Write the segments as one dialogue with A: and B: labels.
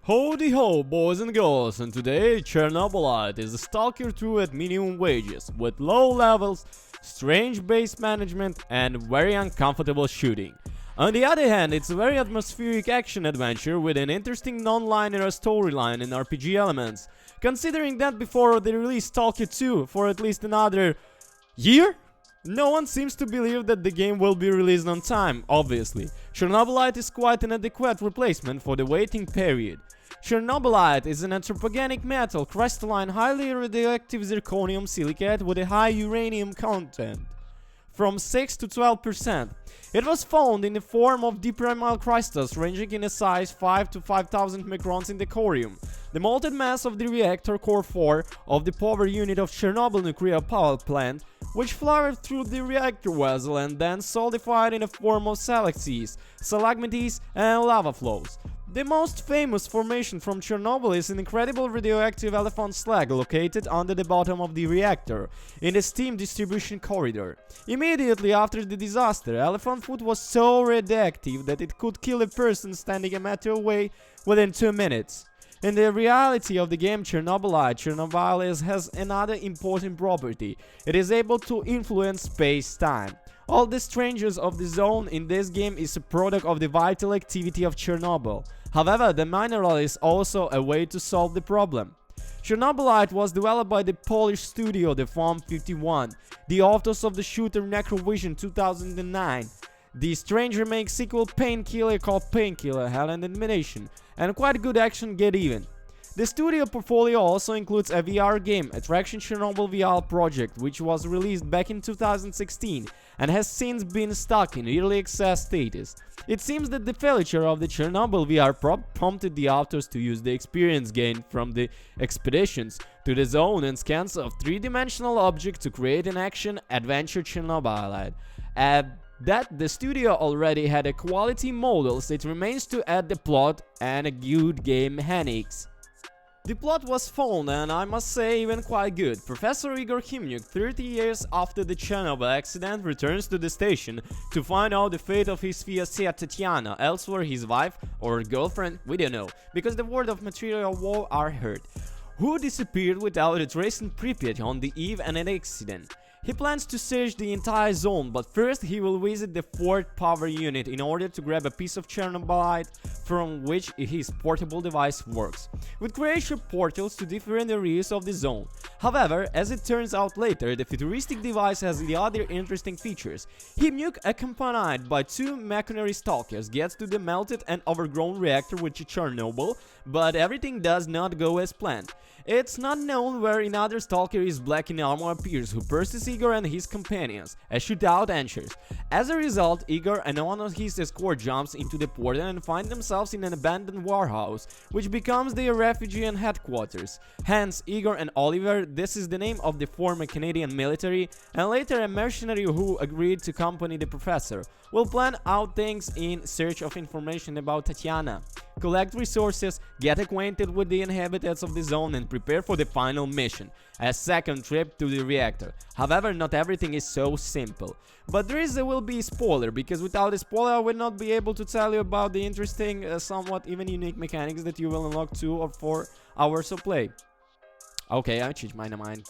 A: Howdy ho, boys and girls, and today Chernobylite is a stalker through at minimum wages, with low levels, strange base management, and very uncomfortable shooting. On the other hand, it's a very atmospheric action adventure with an interesting non-linear storyline and RPG elements. Considering that before they released Stalker 2 for at least another year? No one seems to believe that the game will be released on time, obviously. Chernobylite is quite an adequate replacement for the waiting period. Chernobylite is an anthropogenic metal crystalline highly radioactive zirconium silicate with a high uranium content, from 6 to 12%. It was found in the form of diprimal crystals ranging in a size 5 to 5000 microns in the corium. The molten mass of the reactor core 4 of the power unit of Chernobyl nuclear power plant, which flowed through the reactor vessel and then solidified in the form of stalactites, stalagmites, and lava flows. The most famous formation from Chernobyl is an incredible radioactive elephant slag located under the bottom of the reactor, in the steam distribution corridor. Immediately after the disaster, elephant food was so radioactive that it could kill a person standing a meter away within 2 minutes. In the reality of the game Chernobyl has another important property. It is able to influence space-time. All the strangers of the zone in this game is a product of the vital activity of Chernobyl. However, the mineral is also a way to solve the problem. Chernobylite was developed by the Polish studio The Farm 51, the authors of the shooter Necrovision 2009. The Stranger makes sequel Painkiller called Painkiller, Hell and Elimination, and quite good action Get Even. The studio portfolio also includes a VR game, Attraction Chernobyl VR project, which was released back in 2016 and has since been stuck in early access status. It seems that the failure of the Chernobyl VR prompted the authors to use the experience gained from the expeditions to the zone and scans of three-dimensional objects to create an action-adventure Chernobylite. That the studio already had a quality models, it remains to add the plot and a good game mechanics. The plot was fun and I must say even quite good. Professor Igor Himyuk, 30 years after the Chernobyl accident, returns to the station to find out the fate of his fiancée Tatiana, elsewhere his wife or girlfriend, we don't know, because the word of material war are heard, who disappeared without a trace in Pripyat on the eve of an accident. He plans to search the entire zone, but first he will visit the 4th power unit in order to grab a piece of Chernobylite from which his portable device works, with creation portals to different areas of the zone. However, as it turns out later, the futuristic device has the other interesting features. Himyuk, accompanied by 2 mercenary stalkers, gets to the melted and overgrown reactor with Chernobyl, but everything does not go as planned. It's not known where another stalker is black in armor appears who pursues Igor and his companions. A shootout ensues. As a result, Igor and one of his escort jumps into the portal and find themselves in an abandoned warehouse, which becomes their refugee and headquarters. Hence, Igor and Oliver, this is the name of the former Canadian military, and later a mercenary who agreed to accompany the professor, will plan out things in search of information about Tatiana, collect resources, get acquainted with the inhabitants of the zone and prepare for the final mission, a second trip to the reactor. However, not everything is so simple. But there will be a spoiler, because without a spoiler I will not be able to tell you about the interesting, somewhat even unique mechanics that you will unlock 2 or 4 hours of play. Okay, I changed my mind.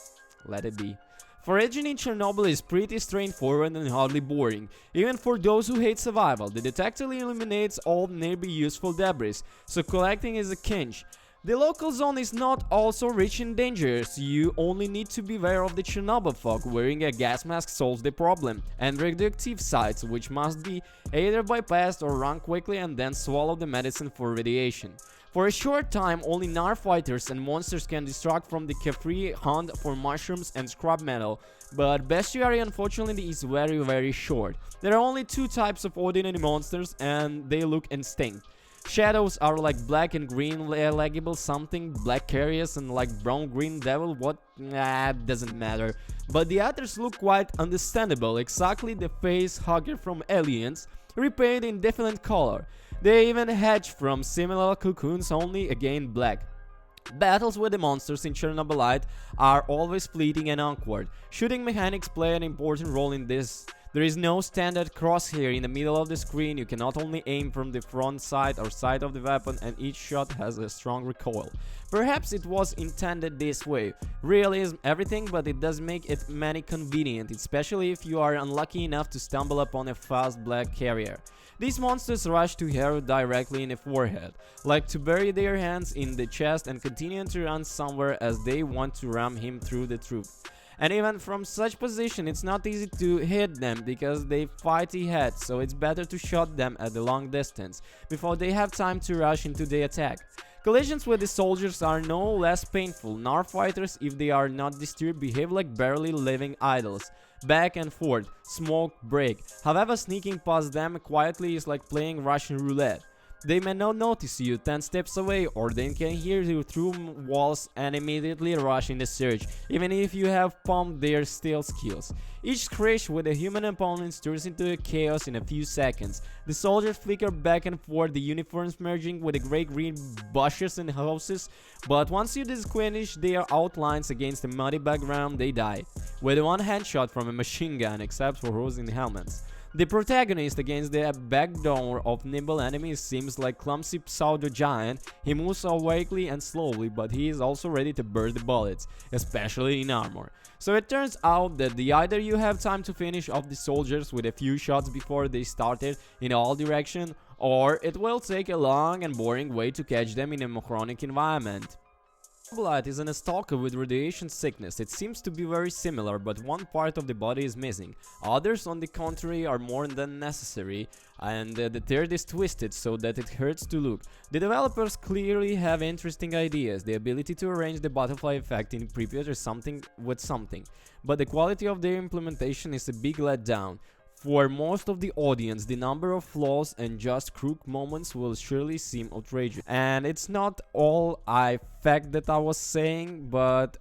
A: Let it be. Foraging in Chernobyl is pretty straightforward and hardly boring, even for those who hate survival. The detector eliminates all nearby useful debris, so collecting is a cinch. The local zone is not also rich in dangers, you only need to be aware of the Chernobyl fog. Wearing a gas mask solves the problem, and radioactive sites, which must be either bypassed or run quickly and then swallow the medicine for radiation. For a short time, only Nar fighters and monsters can distract from the carefree hunt for mushrooms and scrap metal, but bestiary unfortunately is very short. There are only 2 types of ordinary monsters and they look instinct. Shadows are like black and green legible something, black carriers and like brown green devil, what? Doesn't matter. But the others look quite understandable, exactly the face hugger from Aliens, repainted in different color. They even hatch from similar cocoons, only again black. Battles with the monsters in Chernobylite are always fleeting and awkward. Shooting mechanics play an important role in this. There is no standard crosshair in the middle of the screen. You can not only aim from the front side or side of the weapon, and each shot has a strong recoil. Perhaps it was intended this way. Realism, everything, but it does make it many convenient, especially if you are unlucky enough to stumble upon a fast black carrier. These monsters rush to hero directly in the forehead, like to bury their hands in the chest and continue to run somewhere as they want to ram him through the truth. And even from such position, it's not easy to hit them because they fight ahead, so it's better to shot them at a long distance before they have time to rush into the attack. Collisions with the soldiers are no less painful, nor fighters, if they are not disturbed, behave like barely living idols. Back and forth, smoke, break. However, sneaking past them quietly is like playing Russian roulette. They may not notice you 10 steps away, or they can hear you through walls and immediately rush in the search, even if you have pumped their stealth skills. Each scratch with a human opponent turns into a chaos in a few seconds. The soldiers flicker back and forth, the uniforms merging with the grey green bushes and houses, but once you distinguish their outlines against a muddy background, they die, with one handshot from a machine gun, except for those in helmets. The protagonist against the backdoor of nimble enemies seems like clumsy pseudo-giant. He moves so quickly and slowly, but he is also ready to burst the bullets, especially in armor. So it turns out that either you have time to finish off the soldiers with a few shots before they started in all directions, or it will take a long and boring way to catch them in a chronic environment. Blood is a stalker with radiation sickness. It seems to be very similar, but one part of the body is missing. Others, on the contrary, are more than necessary, and the third is twisted so that it hurts to look. The developers clearly have interesting ideas, the ability to arrange the butterfly effect in previous or something with something, but the quality of their implementation is a big letdown. For most of the audience, the number of flaws and just crook moments will surely seem outrageous. And it's not all fact that I was saying, but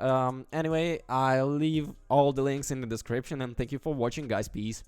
A: anyway, I'll leave all the links in the description, and thank you for watching, guys. Peace.